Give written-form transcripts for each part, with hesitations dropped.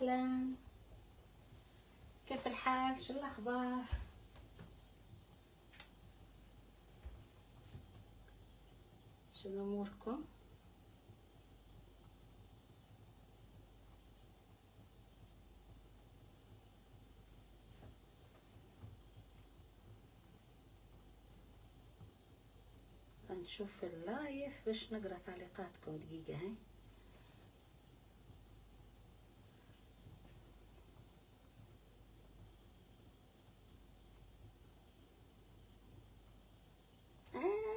أهلا، كيف الحال؟ شو الأخبار؟ شو أموركم؟ نشوف اللايف باش نقرأ تعليقاتكم. دقيقة هاي.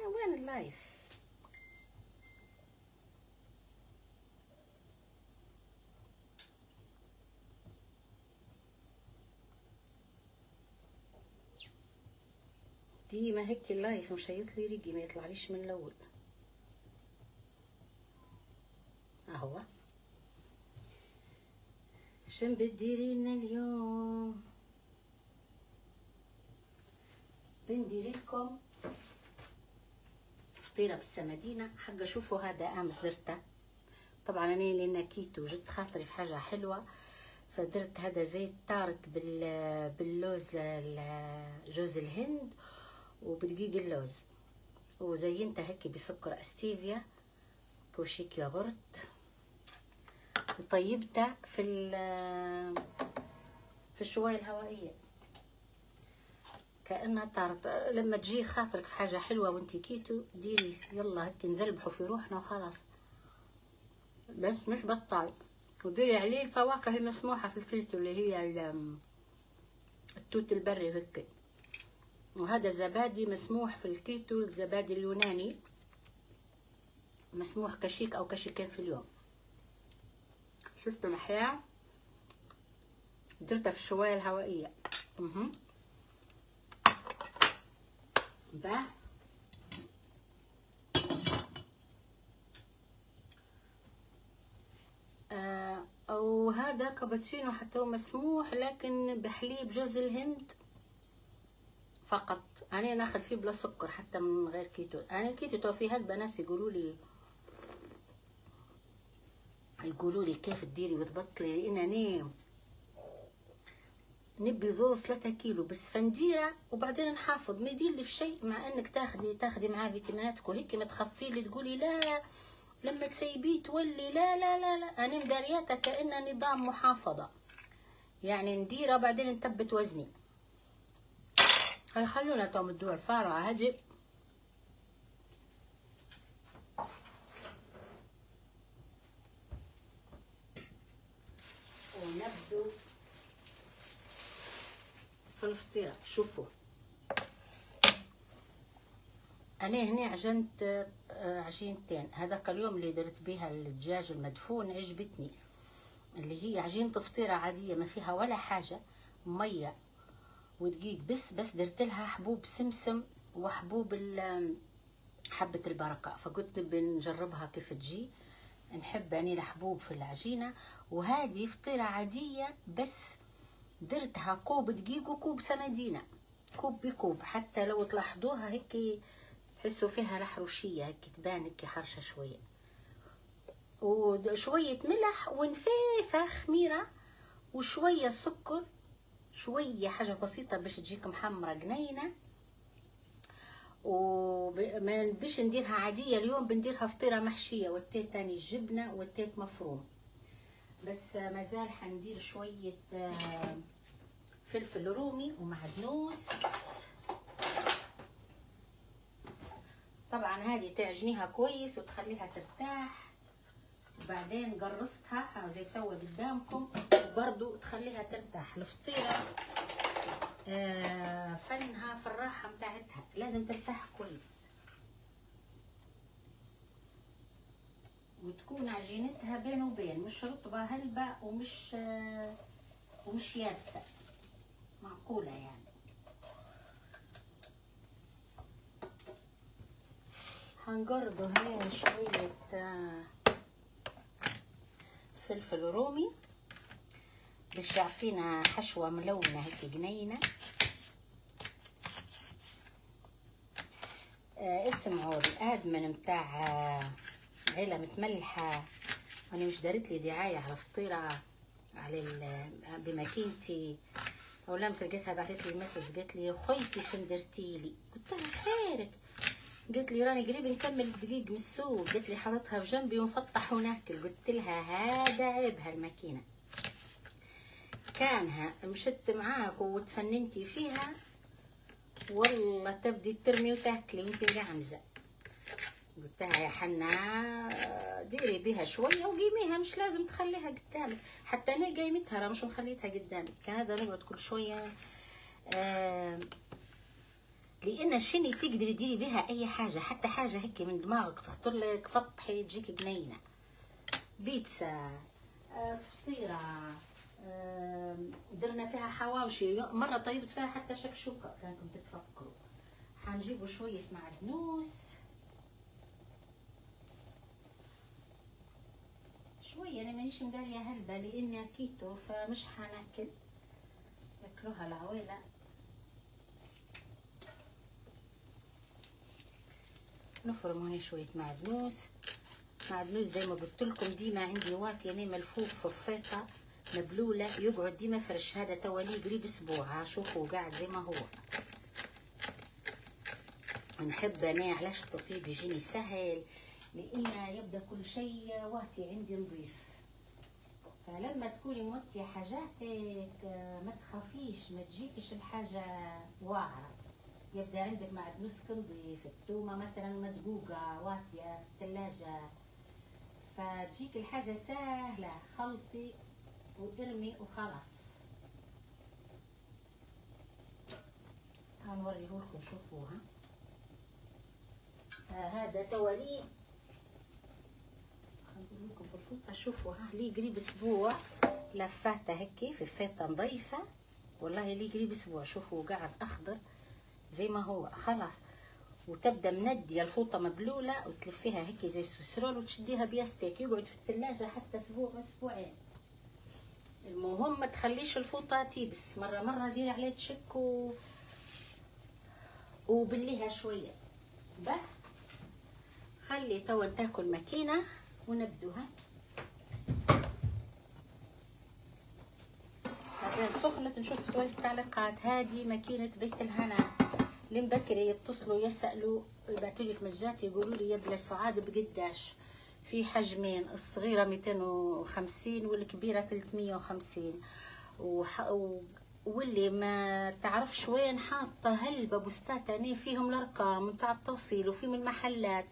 وين اللايف؟ ديما هيك اللايف مشيط لي ريقي، ما يطلعليش من الأول. أهو. شن بتديرينا اليوم؟ بندير لكم فطيرة بالسمادينة. حق شوفوا هذا امس درته. طبعا انا لان كيتو جد خاطري في حاجة حلوة، فدرت هذا زيت طارت باللوز، جوز الهند وبدقيق اللوز، وزينتها هيك بسكر استيفيا كوشيك ياغورت، وطيبتها في الشواية الهوائية كأنها طارت. لما تجي خاطرك في حاجة حلوة وانتي كيتو ديري يلا هيك نزلبحوا في روحنا وخلاص، بس مش بطال. وديري عليه الفواكه المسموحة في الكيتو اللي هي التوت البري هيك. وهذا الزبادي مسموح في الكيتو، الزبادي اليوناني مسموح كشيك او كشيكين في اليوم. شفتوا محياه درتها في الشواية الهوائية. باه او هذا كابتشينو حتى هو مسموح لكن بحليب جوز الهند فقط. انا ناخذ فيه بلا سكر حتى من غير كيتو. انا كيتو تو في هالبنات يقولوا لي كيف تديري وتبطلي، لان انا نبي زوز 3 كيلو بس فنديره وبعدين نحافظ. ما يدير لي في شيء، مع انك تاخدي معاه فيتاميناتك وهيك ما تخفي لي تقولي لا لما تسيبيه تولي لا لا لا لا. انا مدارياتها كأنها نظام محافظه، يعني نديره بعدين نثبت وزني. هاي خلونا توم الدول الفارعه هذه. ونبدو في الفطيره. شوفوا انا هنا عجنت عجينتين. هذاك اليوم اللي درت بيها الدجاج المدفون عجبتني، اللي هي عجينه فطيره عاديه ما فيها ولا حاجه، ميه ودقيق بس درت لها حبوب سمسم وحبوب حبه البركه. فقلت بنجربها كيف تجي. نحب اني الحبوب في العجينه. وهذه فطيره عاديه بس درتها كوب دقيق وكوب سمادينه، كوب بكوب. حتى لو تلاحظوها هيك تحسوا فيها لحروشيه هيك تبان هيك حرشه شويه، وشويه ملح ونفيفه خميره وشويه سكر، شويه حاجه بسيطه باش تجيك محمره جنينه. وما نبيش نديرها عاديه اليوم، بنديرها فطيره محشيه، والتيت تاني الجبنه والتيت مفروم. بس مازال حندير شويه فلفل رومي ومعدنوس. طبعا هذه تعجنيها كويس وتخليها ترتاح، وبعدين قرصتها زي توا قدامكم وبرضو تخليها ترتاح. الفطيرة فنها في الراحة متاعتها، لازم ترتاح كويس وتكون عجينتها بين وبين، مش رطبة هلبة ومش يابسة، معقولة يعني. هنقرضه هنا شوية فلفل رومي باش يعطينا حشوة ملونة هيك جنينة. اسمعوا الادمن متاع عيلة متملحة، انا مش دارت لي دعاية على فطيرة على بماكينتي. او لامس لقيتها بعثت لي مسج قالت لي خويتي شن درتي لي؟ قلت لها خيرك. قالت لي راني قريب نكمل دقيق من السوق. قالت لي حطتها في جنبي ونفطح وناكل. قلت لها هذا عيب هالماكينه، كانها مشت معاك وتفننتي فيها والله تبدي ترمي وتاكلي وانتي مقعمزه. قلت لها يا حنا ديري بها شويه وقيميها، مش لازم تخليها قدامك. حتى انا قيمتها راه مش مخليتها قدامك، كان هذا نقعد كل شويه لان شني تقدري تديري بها اي حاجه، حتى حاجه هيك من دماغك تخطر لك فطحي تجيك جنينه، بيتزا، فطيره، درنا فيها حواوشي مره، طيبت فيها حتى شكشوكه كانكم تتفكروا. حنجيبوا شويه معدنوس، شويه. انا مانيش مداريه هلبة لاني كيتو فمش حناكل، ياكلوها العويله. نفرم هنا شويه معدنوس. معدنوس زي ما قلت لكم ديما عندي واطي يعني ملفوف في فيطه مبلوله، يقعد ديما فرش. هذا توالي قريب اسبوع، شوفوا قاعد زي ما هو. نحب انا علاش التطيب يجيني سهل، لان يبدا كل شيء واطي عندي نظيف. فلما تكوني موتي حاجاتك ما تخافيش، ما تجيكش الحاجه واعره. يبدا عندك معدنوسك نظيف، التومه مثلا مدقوقه واطيه في الثلاجه، فتجيك الحاجه سهله، خلطي وارمي وخلاص. هنوريه لكم شوفوها. هذا توالي خلينا لكم في الفوطه. شوفوا ها لي قريب اسبوع لفاته هيك في فيطه نظيفه، والله لي قريب اسبوع. شوفوا قاعد اخضر زي ما هو خلاص. وتبدا منديه الفوطه مبلوله وتلفيها هيك زي السويسرول وتشديها بيستيك، يقعد في الثلاجه حتى اسبوع اسبوعين. المهم ما تخليش الفوطه تيبس، مره ديري عليه تشك وبليها شويه. به خلي توا تاكل ماكينه ونبدوها. سخنت. نشوف شويه تعليقات. هذه ماكينه بيت الهنا. لمبكري يتصلوا يسالوا يبعثوا لي في مسجات يقولوا لي يا بلا سعاد بقداش؟ في حجمين، الصغيره 250 والكبيره 350. واللي ما تعرفش وين حاطه هلبة بوستات اني فيهم الارقام نتاع التوصيل وفي من المحلات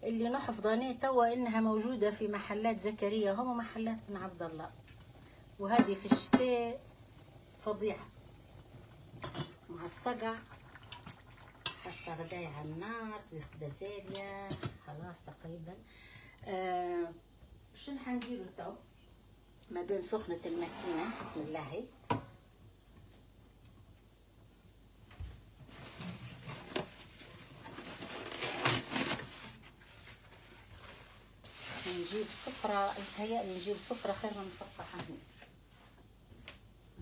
اللي نحفظ اني توا انها موجوده في محلات زكريا، هم محلات بن عبد الله. وهذه في الشتاء فظيعه مع الصقع. حتى غداية على النار، طبيخ بازاليا خلاص تقريبا. شنو حنديرو تو ما بين سخنة الماكينة؟ بسم الله هي. نجيب صفرة، متهيألي نجيب صفرة خير من نفتحها هنا.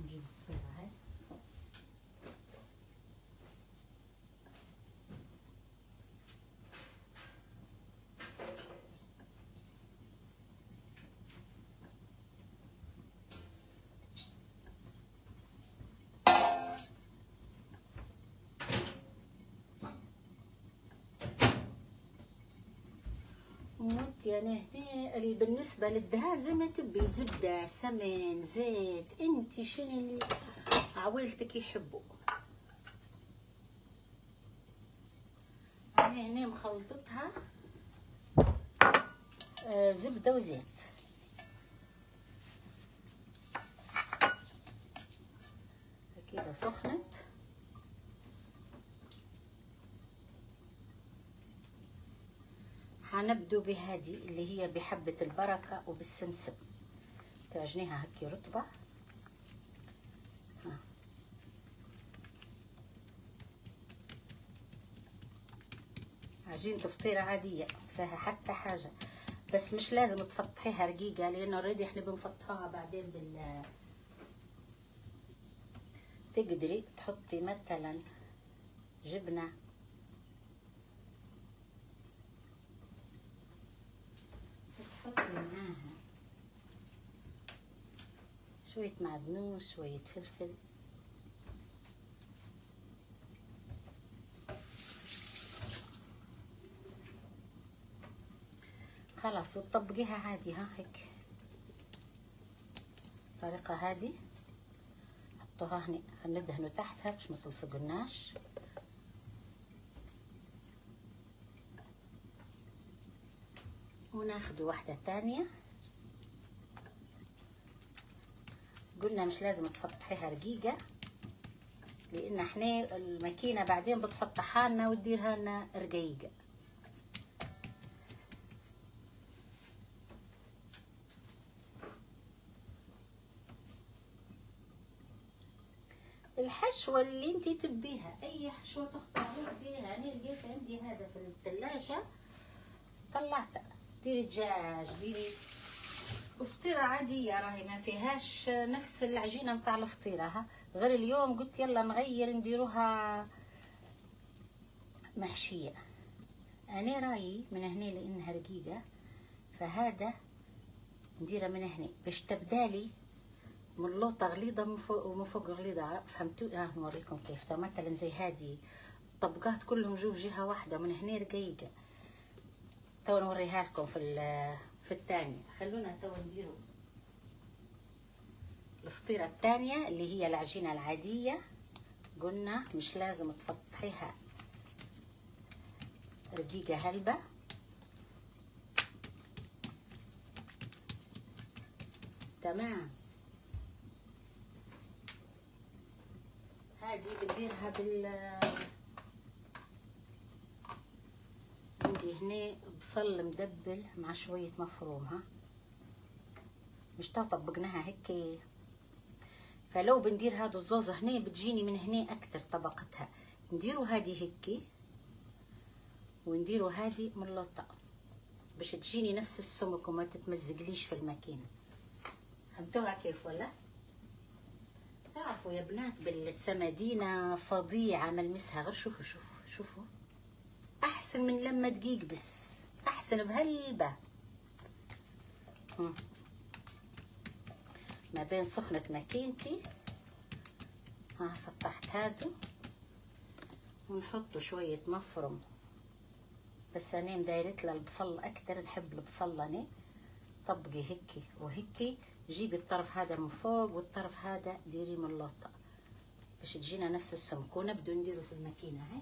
نجيب الصفرة هاي. موت يعني هنا اللي بالنسبة للدهان زي ما تبي، زبدة، سمن، زيت، انتي شنو اللي عويلتك يحبوا. انا هنا مخلطتها زبدة وزيت. كده سخنت. حنبدو بهذه اللي هي بحبة البركة وبالسمسم. تعجنيها هكي رطبة. عجينة فطيرة عادية فيها حتى حاجة، بس مش لازم تفطحيها رقيقة لأن اوريدي احنا بنفطحها بعدين تقدري تحطي مثلا جبنة، تحطي معاها شوية معدنوس، شوية فلفل. خلاص، وتطبقيها عادي. ها هيك الطريقة هذه. حطوها هنا، ندهنوا تحتها باش ما تلصقناش. وناخدوا واحدة تانية. قلنا مش لازم تفتحيها رقيقة، لان احنا الماكينة بعدين بتفتحها لنا وتديرها لنا رقيقة. الحشوة اللي انتي تبيها، اي حشوة تخطر عليك ديريها. انا لقيت عندي هذا في الثلاجة طلعته. ديري دجاج، ديري فطيرة عادية، راهي ما فيهاش نفس العجينة متاع الفطيرة. ها غير اليوم قلت يلا نغير نديروها محشية. انا رايي من هنا لانها رقيقة، فهذا نديرها من هنا باش تبدالي من لوطة غليظة ومن فوق غليظة. فهمتوا؟ نوريكم كيف. مثلا زي هذه الطبقات كلهم جو في جهة واحدة، من هنا رقيقة. تو نوريها لكم في الثانية. خلونا تو نديروا الفطيرة الثانية اللي هي العجينة العادية. قلنا مش لازم تفتحيها رقيقة هلبة. تمام. هذه بنديرها عندي هنا بصل مدبل مع شوية مفروم. ها مش طبقناها هيك. فلو بندير هادو الزوزة هنا بتجيني من هنا اكتر طبقتها. نديروا هذه هيك، ونديروا هذه ملوطة باش تجيني نفس السمك وما تتمزقليش في الماكينة. فهمتوها كيف ولا؟ تعرفوا يا بنات بالسمادينة فظيعة ملمسها. غير شوفوا شوفوا شوفوا، احسن من لما دقيق، بس احسن بهلبة. ما بين سخنة ماكينتي. ها فتحت هادو ونحطوا شوية مفروم. بس انا مدايرت لها البصل اكتر، نحب البصل انا. طبقي هيك وهيك، جيبي الطرف هذا من فوق والطرف هذا ديري من اللوطة باش تجينا نفس السمك. ونبدو نديرو في الماكينة. هاي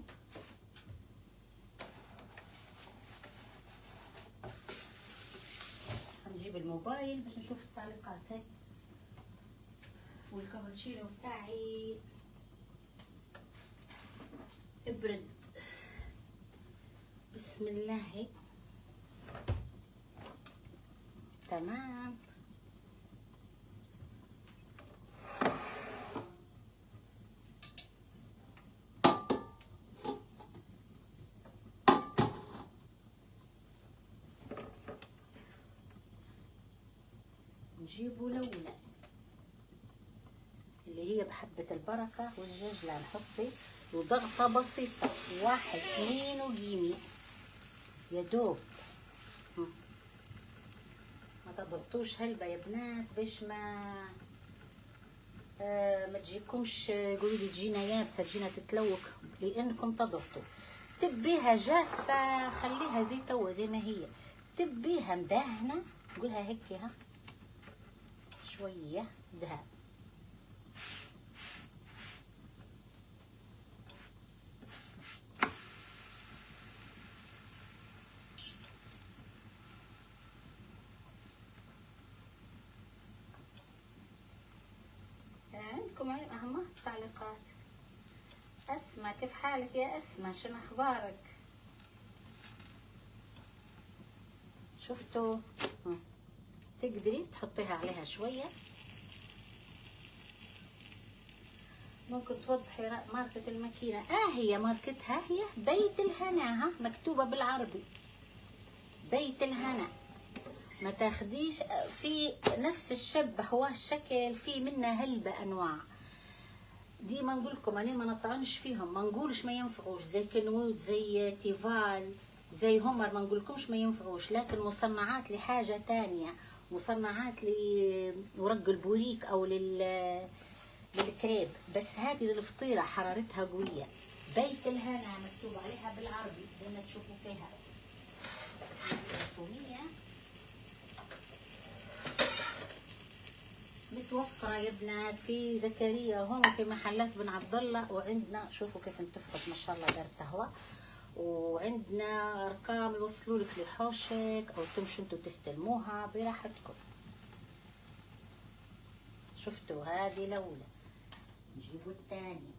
هنجيب الموبايل باش نشوف التعليقات. هاي والكابتشينو بتاعي ابرد. بسم الله. تمام. نجيبوا لولة اللي هي بحبة البركة والججلة. نحطي وضغطة بسيطة، 1 2 وقيمي يا دوب. ما تضغطوش هلبة يا بنات باش ما تجيكمش قولوا لي تجينا يابسة، تجينا تتلوك لانكم تضغطوا. تبيها جافة خليها زي توا زي ما هي. تبيها مدهنة نقولها هيك. ها شوية دهن. عندكم اهما التعليقات. اسماء كيف حالك يا اسماء؟ شنو اخبارك؟ شفتوا؟ تقدري تحطيها عليها شوية. ممكن توضحي ماركة الماكينة. هي ماركتها هي بيت الهنا. ها مكتوبة بالعربي بيت الهنا. ما تاخديش في نفس الشبه هو الشكل، في منها هلبة انواع. ديما نقولكم انا ما نطعنش فيهم، ما نقولش ما ينفعوش. زي كنوود، زي تيفال، زي همر، ما نقولكمش ما ينفعوش، لكن مصنعات لحاجة تانية مصنعات لورق البوريك او للكريب، بس هذه للفطيرة حرارتها قوية. بيت الهنا مكتوب عليها بالعربي زي ما تشوفوا فيها رسومية، متوفرة يا بنات في زكريا هون في محلات بن عبد الله، وعندنا شوفوا كيف انتفخت ما شاء الله دار القهوة، وعندنا ارقام يوصلوا لك لحوشك او تمشوا انتوا تستلموها براحتكم. شفتوا هذه الاولى، نجيبوا الثانية.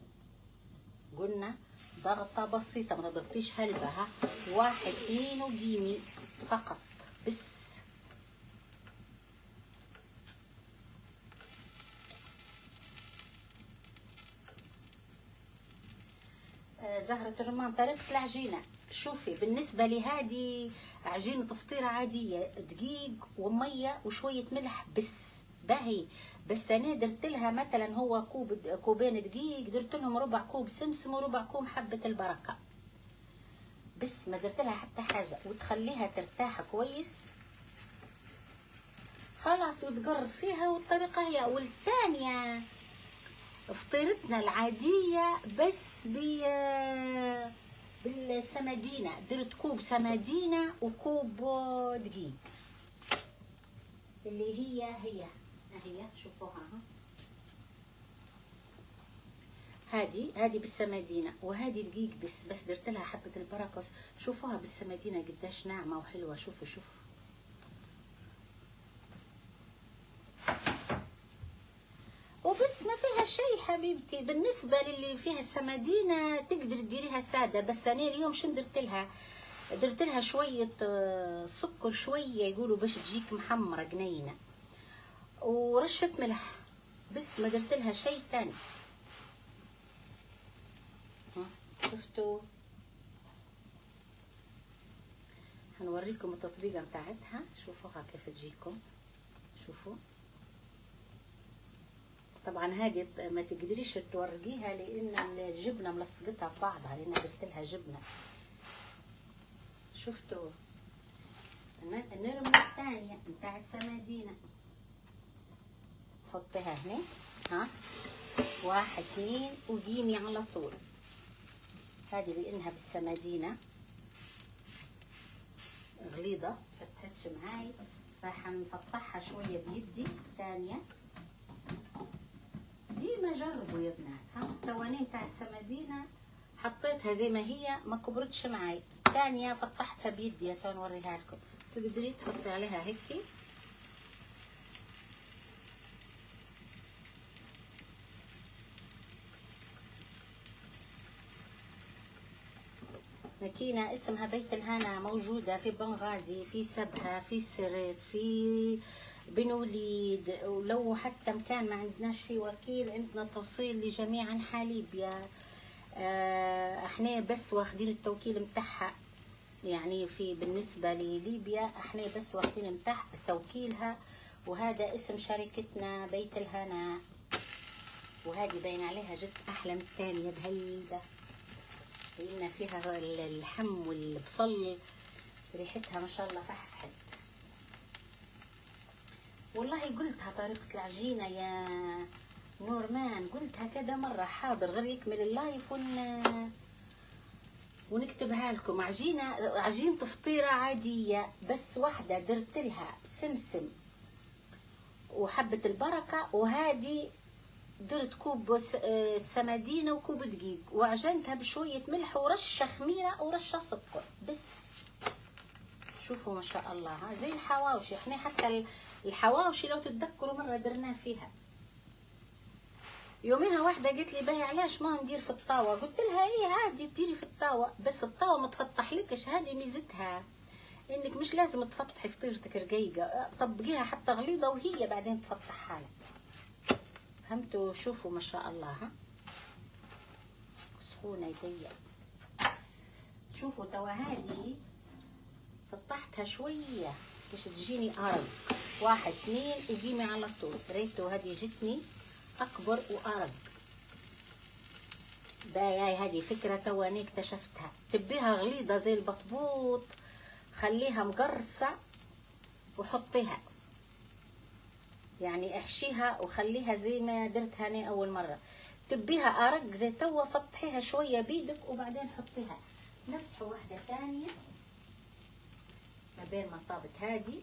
قلنا ضغطة بسيطة ما تضغطيش هلبة، ها 1 2 وقيمي فقط بس. زهرة الرمان طريقة العجينة، شوفي بالنسبة لهذه عجينة فطيرة عادية، دقيق ومية وشوية ملح بس باهي. بس انا درت لها مثلا هو كوبين دقيق، درت لهم ربع كوب سمسم وربع كوب حبة البركة بس، ما درت لها حتى حاجة. وتخليها ترتاح كويس خلاص وتقرصيها، والطريقة هي. والثانية فطيرتنا العادية بس بالسمادينة، درت كوب سمادينة وكوب دقيق اللي هي شوفوها هذه بالسمادينة، وهذه دقيق بس درت لها حبة البركة. شوفوها بالسمادينة قداش ناعمة وحلوة. شوفوا وبس ما فيها شيء حبيبتي. بالنسبة للي فيها السمادينة تقدر تديريها سادة، بس أنا اليوم شن درت لها شوية سكر شوية يقولوا باش تجيك محمرة جنينة، ورشة ملح بس، ما درت لها شيء ثاني. شفتوا؟ هنوريكم التطبيقة بتاعتها، شوفوها كيف تجيكم. شوفوا طبعا هذه ما تقدريش تورقيها لان الجبنه ملصقتها في بعضها، لان درت لها جبنه. شفتوا؟ النرمه الثانيه بتاع السمادينه حطيها هنا، ها 1 2 وقيمي على طول. هذه لانها بالسمادينه غليظه فتحتش معاي، فحنفتحها شويه بيدي. ثانيه ديما جربوا يا بنات، ها التوانين تاع السمادينه حطيتها زي ما هي ما كبرتش معي. ثانيه فتحتها بيدي، تو نوريها لكم. تقدري تحطي عليها هيك ماكينه اسمها بيت الهنا، موجوده في بنغازي، في سبها، في سرت، في بن وليد، ولو حتى مكان ما عندناش فيه وكيل عندنا توصيل لجميع انحاء ليبيا. احنا بس واخدين التوكيل متاعها، يعني في بالنسبة لليبيا احنا بس واخدين متاع توكيلها، وهذا اسم شركتنا بيت الهنا. وهذه باين عليها جد احلى من الثانية بهلبة، لان فيها اللحم والبصل ريحتها ما شاء الله فحت. والله قلتها طريقة العجينة يا نورمان، قلتها كذا مرة. حاضر غير يكمل اللايف ونكتبها لكم. عجينة فطيرة عادية بس واحدة درت لها سمسم وحبة البركة، وهذه درت كوب سمادينة وكوب دقيق، وعجنتها بشوية ملح ورشة خميرة ورشة سكر بس. شوفوا ما شاء الله، ها زي الحواوشي. احنا حتى الحواوشي لو تتذكروا مرة درناه فيها. يوميها واحدة قلت لي باهي علاش ما ندير في الطاوة؟ قلت لها ايه عادي تديري في الطاوة، بس الطاوة ما تفتحلكش. هذه ميزتها انك مش لازم تفتحي فطيرتك رقيقة، طبقيها حتى غليظة وهي بعدين تفتحها لك. فهمتوا؟ شوفوا ما شاء الله، ها سخونة يديا. شوفوا توا هذه فتحتها شوية باش تجيني أرق. 1 2 وقيمي على طول. ريتو هذه جتني أكبر وأرق. باي هذه فكرة تواني اكتشفتها. تبيها غليظة زي البطبوط، خليها مقرصة وحطيها يعني احشيها وخليها زي ما درت هاني اول مرة. تبيها ارق زي توا، فطحيها شوية بيدك وبعدين حطيها. نفتحوا واحدة ثانية ما بين ما طابت هادي.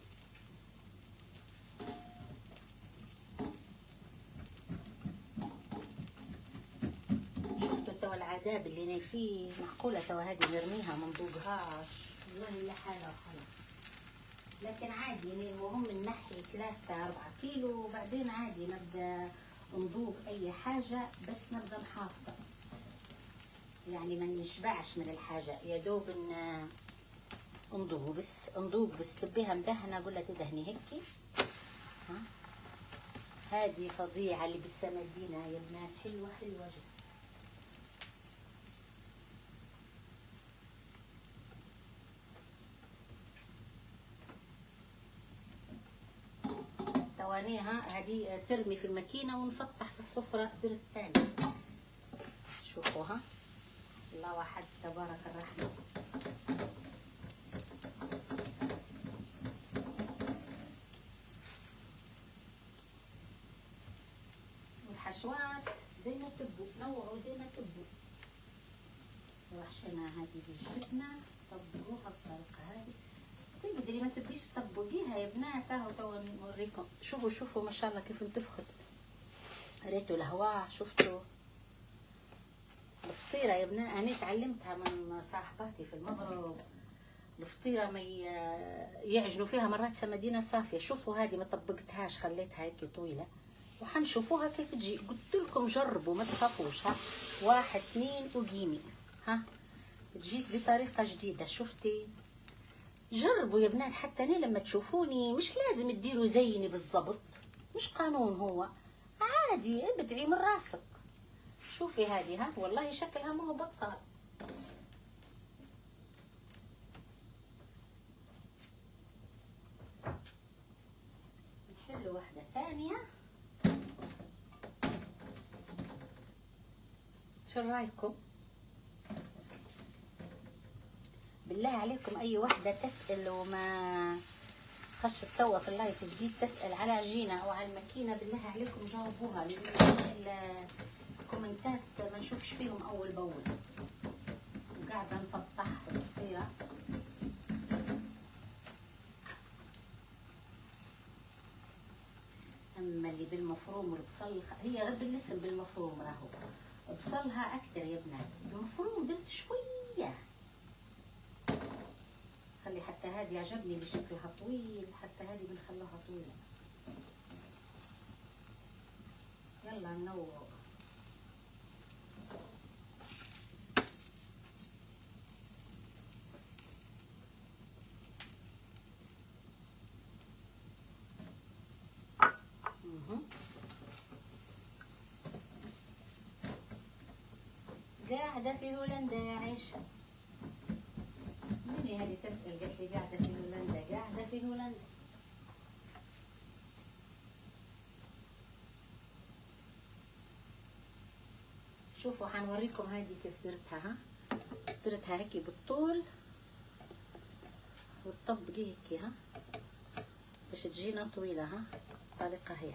شفتوا توا العذاب اللي انا فيه؟ معقولة توا هادي نرميها ما نذوقهاش؟ والله لا حالة وخلاص. لكن عادي يعني المهم ننحي 3-4 كيلو وبعدين عادي نبدا نذوق اي حاجة، بس نبدا محافظة يعني ما نشبعش من الحاجة، يا دوب نذوق بس تبيها مدهنة. اقول لها تدهني هيك. ها هذه فظيعة اللي بالسمدينة يا بنات، حلوة حلوة جدا. ثوانيها هذه ترمي في الماكينة ونفتح في السفرة الدور الثاني. شوفوها، الله واحد تبارك الرحمن. والحشوات زي ما تبوا، نوعوا زي ما تبوا. وحشنا هذه بالجبنة، طبقوها بالطريقة هذه. تقدري ما تبيش تطبقيها يا بنات. اهو توا نوريكم. شوفوا ما شاء الله كيف انتفخت. ريتوا الهواء، شفتوا الفطيرة يا بنات؟ انا تعلمتها من صاحباتي في المغرب. الفطيرة ما يعجنوا فيها مرات سمدينة صافية. شوفوا هذه ما طبقتهاش، خليتها هيك طويلة، وحنشوفوها كيف تجي. قلت لكم جربوا ما تخافوش. ها 1 2 وقيمي. ها تجيك بطريقة جديدة. شفتي؟ جربوا يا بنات. حتى انا لما تشوفوني مش لازم تديروا زيني بالضبط، مش قانون، هو عادي ابدعي من راسك. شوفي هذه، ها والله شكلها ما هو بطال. نحل واحدة ثانية. شو رايكم؟ بالله عليكم اي وحده تسال وما خشت توا في اللايف جديد تسال على عجينه او على الماكينه، بالله عليكم جاوبوها، لان الكومنتات ما نشوفش فيهم اول باول. وقاعده نفتح الفطيره. اما اللي بالمفروم والبصل هي غير بالاسم بالمفروم، راهو بصلها اكثر يا بنات. المفروم درت شويه. خلي حتى هذه عجبني بشكلها طويل، حتى هذه بنخلوها طويلة. يلا ننوع. قاعدة في هولندا يا عيشة. مين هذه تسأل؟ قالت لي قاعدة في هولندا. قاعدة في هولندا. شوفوا حنوريكم هذه كيف درتها. ها درتها هيك بالطول وتطبقي هيك. ها باش تجينا طويلة. ها الطريقة هي.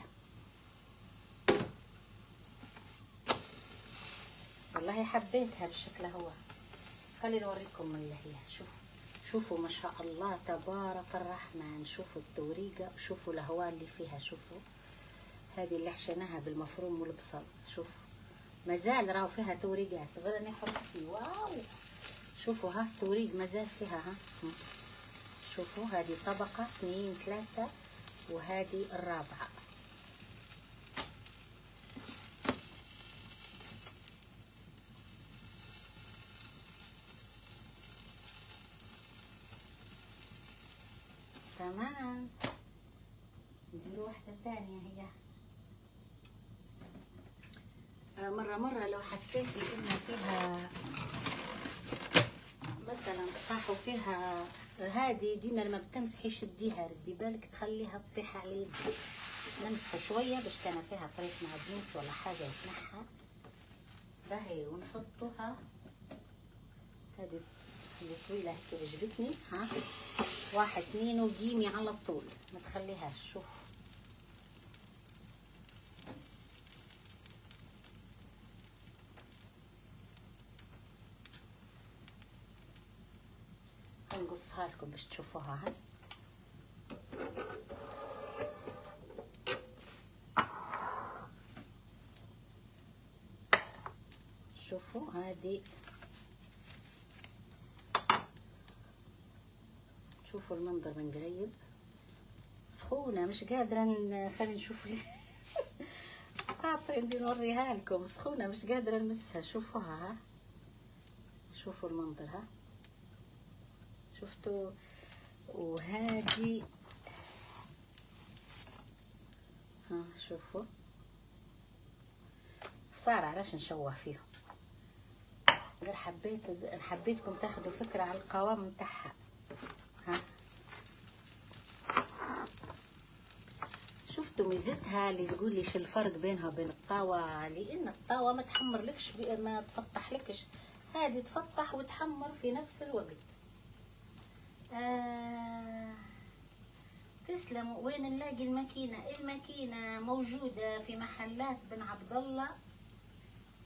والله حبيتها بالشكل هو. خليني اوريكم اللي هي. شوفوا ما شاء الله تبارك الرحمن. شوفوا التوريقة، شوفوا الهواء اللي فيها. شوفوا هذه اللي حشيناها بالمفروم والبصل. شوفوا مازال راهو فيها توريقات غير اني حرقتي. واو شوفوا ها توريق مازال فيها. ها شوفوا هذه طبقة 2 3 وهذه الرابعة. تمام. ندير واحدة ثانية هي. مرة لو حسيتي إن فيها مثلا طاحوا فيها، هذه ديما لما بتمسحي شديها، ردي بالك تخليها تطيح على يدك. نمسحه شوية باش كان فيها طريق معجونس ولا حاجة يتنحى. باهي ونحطوها. هذه طويلة هيك عجبتني. ها 1 2 وقيمي على طول ما تخليهاش. شوف نقصها لكم باش تشوفوها. هاي شوفوا هذه، شوفوا المنظر من قريب. سخونة مش قادرة خلينا نشوف خاطري بدي نوريها لكم. سخونة مش قادرة نمسها. شوفوها، ها شوفوا المنظر، ها شفتوا. وهذه ها شوفوا صار. علاش نشوه فيهم؟ غير حبيتكم تاخذوا فكرة على القوام متاعها. ها شفتوا ميزتها اللي تقول لي شو الفرق بينها وبين الطاوة؟ لان الطاوة ما تحمرلكش، ما تفتحلكش. هذه تفتح وتحمر في نفس الوقت. تسلم. وين نلاقي الماكينة؟ الماكينة موجودة في محلات بن عبد الله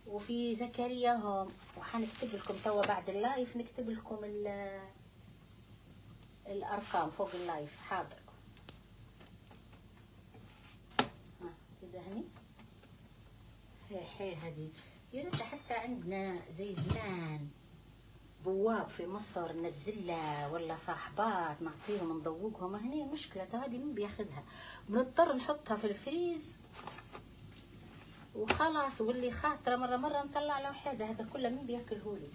وفي زكريا هوم، وحنكتب لكم توا بعد اللايف، نكتب لكم الارقام فوق اللايف. حاضر. ها كده هني. هي هذه يا ريت حتى عندنا زي زمان بواب في مصر ننزلها، ولا صاحبات نعطيهم نذوقهم. هني مشكلة هذه مين بياخذها؟ بنضطر نحطها في الفريز وخلاص، واللي خاطره مرة نطلع له حاجة. هذا كله مين بياكلهولي؟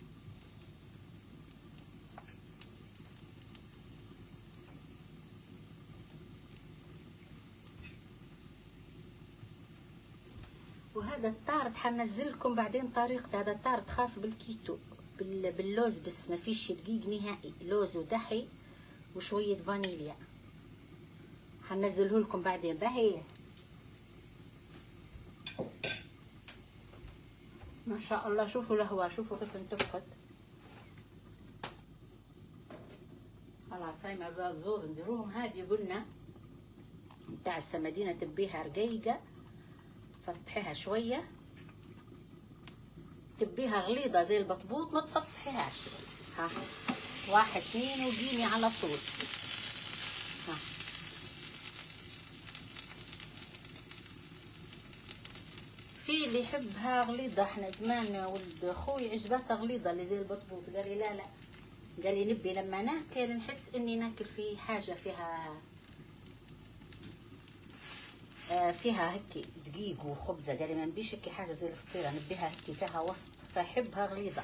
وهذا الطارد حنزلكم بعدين طريقته. هذا الطارد خاص بالكيتو، باللوز بس، ما فيش دقيق نهائي. لوز ودحي وشوية فانيليا. حنزله لكم بعدين. باهي ما شاء الله. شوفوا لهوا، شوفوا كيف انتفخت. خلاص هاي ما زال زوز نديروهم. هذه قلنا بتاع السمادينة تبيها رقيقة، فتحيها شوية. تبيها غليظة زي البطبوط ما تفتحيهاش. ها 1 2 وقيمي على طول. ها في اللي يحبها غليظة. احنا زمان ولد اخوي عجبتها غليظة اللي زي البطبوط. قال لي لا لا، قال لي نبي لما ناكل نحس اني ناكل في حاجة فيها هيك دقيق وخبزة. قال لي ما نبيش هيك حاجة زي الفطيرة، نبيها هيك فيها وسط، فيحبها غليظة.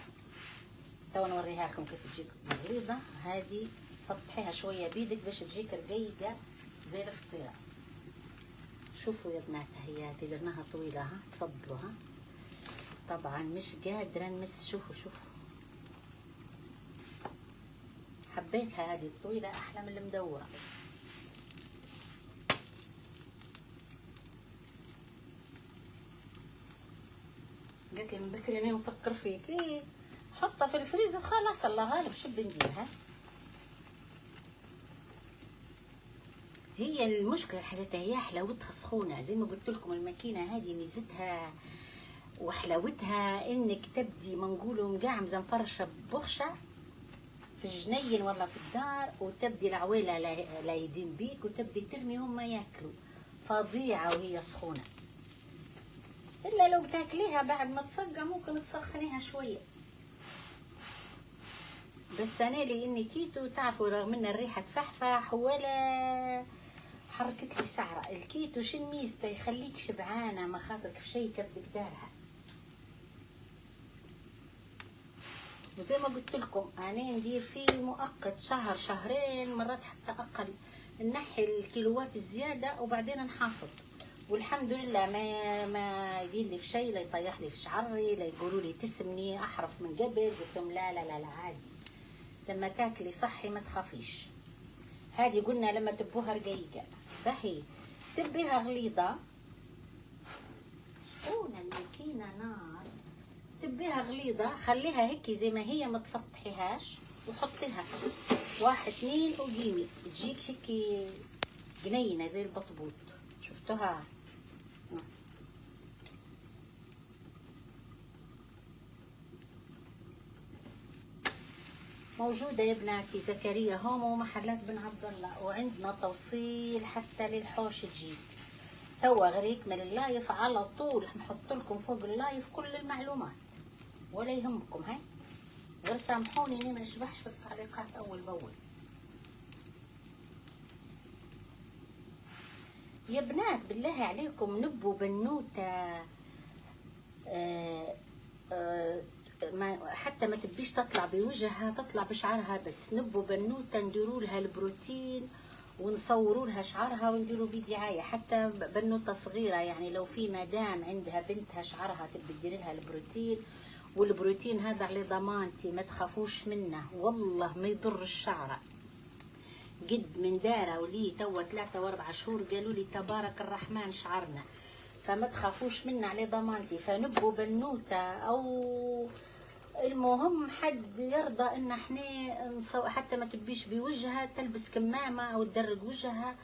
تو نوريها لكم كيف تجيك غليظة. هذه فتحيها شوية بيدك باش تجيك رقيقة زي الفطيرة. شوفوا يا بنات، هي قدرناها طويلة. ها تفضلوا. ها طبعا مش قادرة نمس. شوفوا حبيتها هذه الطويلة احلى من المدورة. قلت لي من بكري انا نفكر فيك. ايه حطها في الفريزر خلاص، الله غالب شو بنديرها. هي المشكله حاجتها هي حلاوتها سخونه. زي ما قلت لكم الماكينه هذه ميزتها وحلاوتها انك تبدي ما نقولوا مقعمزه مفرشه ببخشه في الجنين ولا في الدار، وتبدي العويله لا يدين بيك، وتبدي ترمي هم ياكلوا. فظيعه وهي سخونه. الا لو بتاكليها بعد ما تصقع ممكن تسخنيها شويه. بس انا لاني كيتو تعرفوا، رغم ان الريحه تفحفح ولا حركت لي شعره. الكيتو شن ميزته؟ يخليك شبعانه، ما خاطرك في شيء كبدك دارها. وزي ما قلت لكم انا ندير فيه مؤقت شهر شهرين مرات حتى اقل، نحي الكيلوات الزياده وبعدين نحافظ. والحمد لله ما يدير لي في شيء، لا يطيح لي في شعري، لا يقولوا لي تسمني احرف من قبل. قلت لهم لا لا لا لا عادي، لما تاكلي صحي ما تخافيش. هذه قلنا لما تبوها رقيقه. باهي تبيها غليظه. شلون الماكينه نار. تبيها غليظه خليها هيك زي ما هي، ما تفتحيهاش، وحطيها 1 2 وقيمي تجيك هيك جنينه زي البطبوط. شفتوها؟ موجودة يا بناتي زكريا هوم ومحلات بن عبد الله، وعندنا توصيل حتى للحوش تجيب. توا غير يكمل اللايف على طول نحط لكم فوق اللايف كل المعلومات ولا يهمكم. هاي غير سامحوني اني ما اشبحش في التعليقات اول باول. يا بنات بالله عليكم نبوا بنوته حتى ما تبيش تطلع بوجهها، تطلع بشعرها بس. نبوا بنوته نديروا لها البروتين ونصوروا لها شعرها ونديروا بيه دعايه. حتى بنوته صغيره يعني لو في مدام عندها بنتها شعرها تبي تدير لها البروتين، والبروتين هذا على ضمانتي ما تخافوش منه والله ما يضر الشعره. قد من داره ولي توا 3 و4 شهور قالوا لي تبارك الرحمن شعرنا، فما تخافوش منه على ضمانتي. فنبوا بنوته او المهم حد يرضى ان احنا حتى ما تبيش بوجهها تلبس كمامه او تدرج وجهها.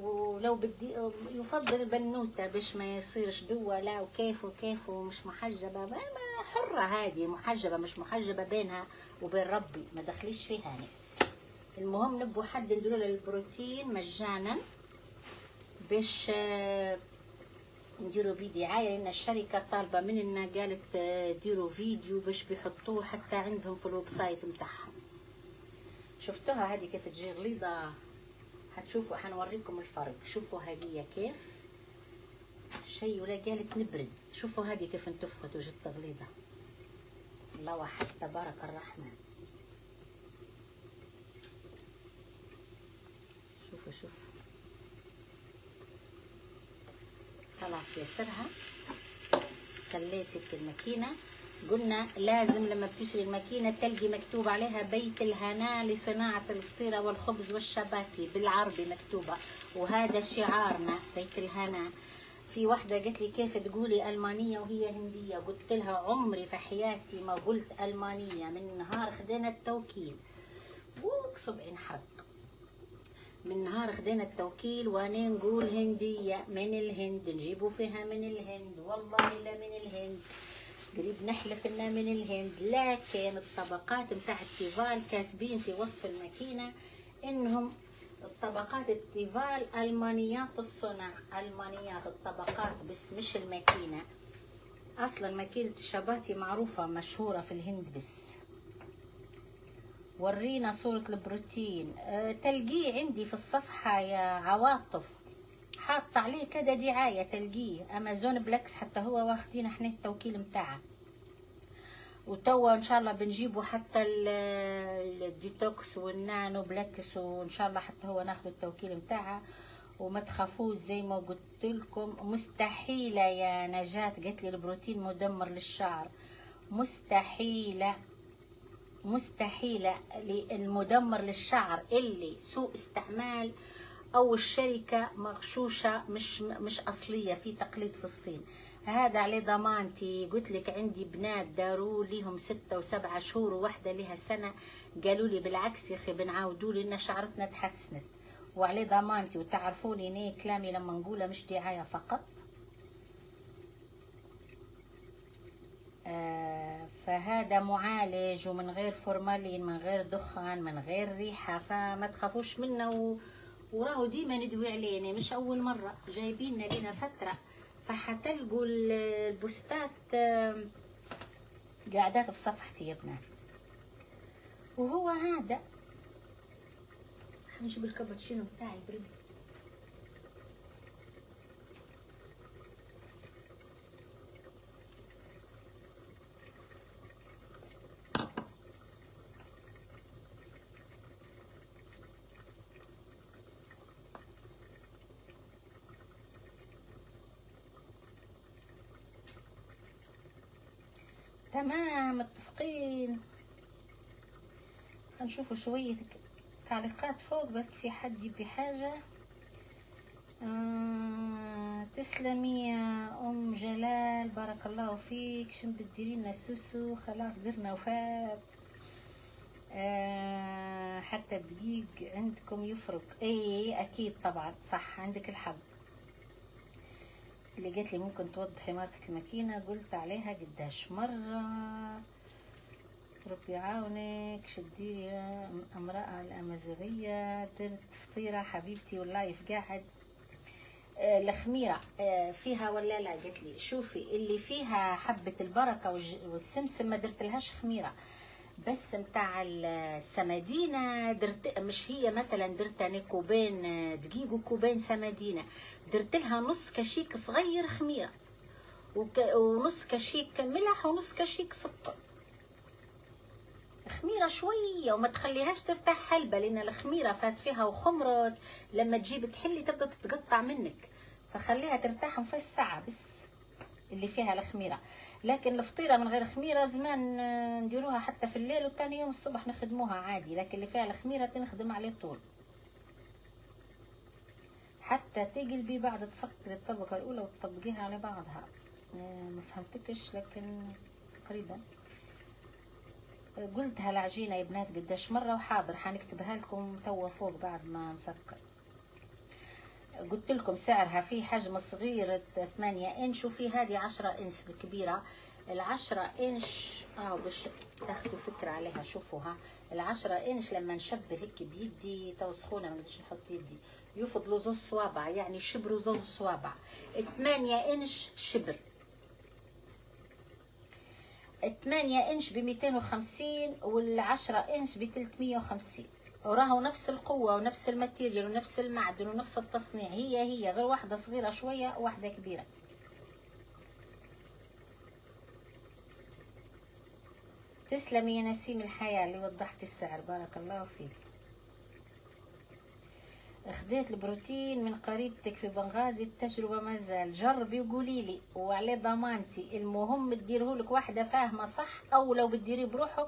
ولو بدي يفضل بنوته باش ما يصيرش دوا لا وكيف وكيف ومش محجبه، ما حره هذه محجبه مش محجبه بينها وبين ربي ما دخليش فيها يعني. المهم نبوا حد نديروا له البروتين مجانا باش نديروا بيه دعايه، لان الشركه طالبه مننا قالت ديروا فيديو باش بيحطوه حتى عندهم في الويب سايت نتاعهم. شفتوها هذه كيف تجي غليظه؟ هتشوفوا حنوريكم الفرق. شوفوا هذه كيف شيء ولا قالت نبرد. شوفوا هذه كيف انتفخت وجت غليظه. الله واحد تبارك الرحمن. شوفوا خلاص يسرها. سليتك الماكينه. قلنا لازم لما بتشري الماكينه تلقي مكتوب عليها بيت الهناء لصناعه الفطيره والخبز والشباتي بالعربي مكتوبه، وهذا شعارنا بيت الهناء. في واحده قالت لي كيف تقولي المانيه وهي هنديه؟ قلت لها عمري في حياتي ما قلت المانيه من نهار خدينا التوكيل. صبعي حرق من نهار خدينا التوكيل وانا نقول هنديه من الهند، نجيبوا فيها من الهند والله لا من الهند، قريب نحلف انها من الهند. لكن الطبقات متاع التيفال كاتبين في وصف الماكينه انهم الطبقات التيفال المانيات الصنع، المانيات الطبقات بس مش الماكينه. اصلا ماكينه الشباتي معروفه مشهوره في الهند بس. ورينا صورة البروتين. تلقيه عندي في الصفحة يا عواطف، حاط عليه كده دعاية تلقيه امازون بلاكس، حتى هو واخدين احنا التوكيل متاعه. وتوا ان شاء الله بنجيبه حتى الديتوكس والنانو بلاكس، وان شاء الله حتى هو ناخد التوكيل متاعه. وما تخافوش زي ما قلت لكم مستحيلة يا نجاة قالت لي البروتين مدمر للشعر. مستحيلة المدمر للشعر اللي سوء استعمال او الشركة مغشوشة مش اصلية، في تقليد في الصين. هذا على ضمانتي. قلت لك عندي بنات داروا ليهم 6 و7 شهور وواحدة لها سنة قالوا لي بالعكس يا اخي بنعاودوا لي ان شعرتنا تحسنت، وعلى ضمانتي. وتعرفوني اني كلامي لما نقوله مش دعاية فقط. فهذا معالج ومن غير فورمالين من غير دخان من غير ريحة، فما تخافوش منه. وراه ديما ندوي عليه، مش اول مرة جايبين لنا فترة، فحتلقوا البوستات قاعدات في صفحتي يا بنات. وهو هذا نجيب الكابتشينو بتاعي برد. تمام متفقين. هنشوفوا شوية تعليقات فوق بالك في حد يبي حاجة. تسلمي يا ام جلال بارك الله فيك. شنو بتديري لنا سوسو؟ خلاص درنا وفاء. حتى الدقيق عندكم يفرق. اي اكيد طبعا صح عندك الحق. اللي قالت لي ممكن توضحي ماركة الماكينة قلت عليها قداش مرة. ربي يعاونك. شدي يا امرأة الأمازيغية، درت فطيرة حبيبتي واللايف قاعد. الخميرة فيها ولا لا؟ قالت لي شوفي اللي فيها حبة البركة والسمسم ما درت لهاش خميرة، بس متاع السمادينة درت. مش هي مثلا درت انا كوبين دقيق وكوبين سمادينة، درت لها نص كشيك صغير خميرة ونص كشيك ملح ونص كشيك سكر. خميرة شوية وما تخليهاش ترتاح حلبة، لأن الخميرة فات فيها وخمرت لما تجيب تحلي تبدأ تتقطع منك، فخليها ترتاح في ساعة بس اللي فيها الخميرة. لكن الفطيرة من غير خميرة زمان نديروها حتى في الليل وتاني يوم الصبح نخدموها عادي، لكن اللي فيها الخميرة تنخدم عليه طول حتى تقلبي بعد تسكري الطبقة الأولى وتطبقيها على بعضها. ما فهمتكش لكن تقريبا قلتها العجينة يا بنات قداش مرة، وحاضر حنكتبها لكم توا فوق بعد ما نسكر. قلت لكم سعرها في حجم صغير 8 انش وفي هذه 10 انش كبيرة. ال10 انش باش تاخدوا فكرة عليها. شوفوها ال10 انش لما نشبر هيك بيدي تو سخونة ما نقدرش نحط يدي، يفضلوا زوز صوابع يعني شبروا زوز صوابع. 8 انش شبر، 8 انش ب250 وال10 انش ب350، وراهو نفس القوة ونفس الماتيريال ونفس المعدن ونفس التصنيع، هي غير واحدة صغيرة شوية وواحدة كبيرة. تسلمي يا نسيم الحياة اللي وضحتي السعر، بارك الله فيك. خديت البروتين من قريبتك في بنغازي، التجربة مازال، جربي وقولي لي وعلى ضمانتي. المهم تديرهولك واحدة فاهمة صح، او لو بتديري بروحك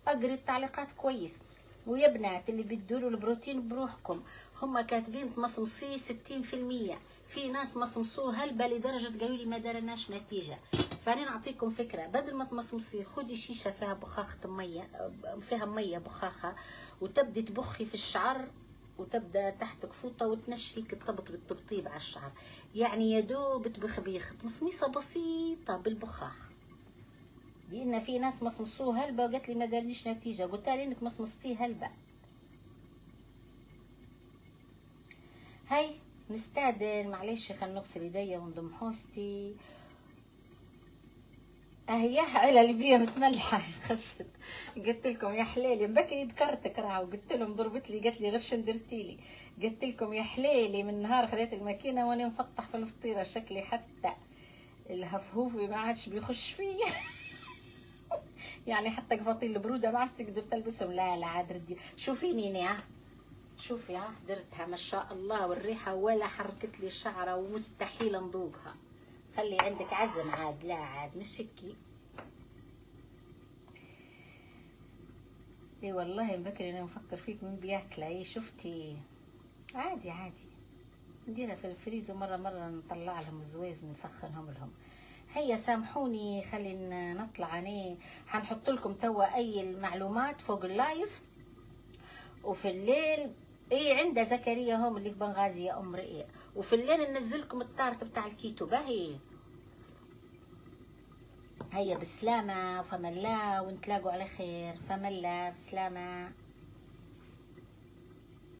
اقري التعليقات كويس. ويا بنات اللي بتديروا البروتين بروحكم هم كاتبين تمصمصيه 60%، في ناس مصمصوه هلبة لدرجة قالوا لي ما دارناش نتيجة. فانا نعطيكم فكرة، بدل ما تمصمصيه خدي شيشة فيها بخاخة مية، فيها مية بخاخة، وتبدي تبخي في الشعر وتبدا تحتك فوطه وتنشيك الطبط بالتبطيب على الشعر، يعني يا دوب تبخبيخ تمصميصه بسيطه بالبخاخ. لان في ناس مصمصوه هلبة وقالت لي ما دارنيش نتيجه، قلت لها انك مصمصتيه هلبة. هاي نستعدل، معلش خلينا نغسل ايديا ونضم حوستي. اهياه علل بيا متملحه خشت. قلت لكم يا حليلي بكري ذكرتك راه، وقلت لهم ضربت لي قالت لي غش درتي لي. قلت لكم يا حليلي من نهار خذيت الماكينه وانا نفطح في الفطيره، شكلي حتى الهفهوفي ما عادش بيخش فيا يعني حتى قفاطين البروده ما عادش تقدر تلبسهم. لا عاد ردي شوفيني شوفي درتها ما شاء الله، والريحه ولا حركت لي الشعره ومستحيل نذوقها. خلي عندك عزم عاد، لا عاد مش هيك. اي والله بكري انا مفكر فيك من بياكله. اي شفتي عادي نديرها في الفريز ومره نطلع لهم الزويز نسخنهم لهم. هيا سامحوني خلينا نطلع. انا حنحط لكم توا اي المعلومات فوق اللايف، وفي الليل عند زكريا هم اللي في بنغازي يا ام رئيق، وفي الليل ننزلكم الطارت بتاع الكيتو باهي. هيا بسلامة وفم الله ونتلاقوا على خير. فم الله بسلامة.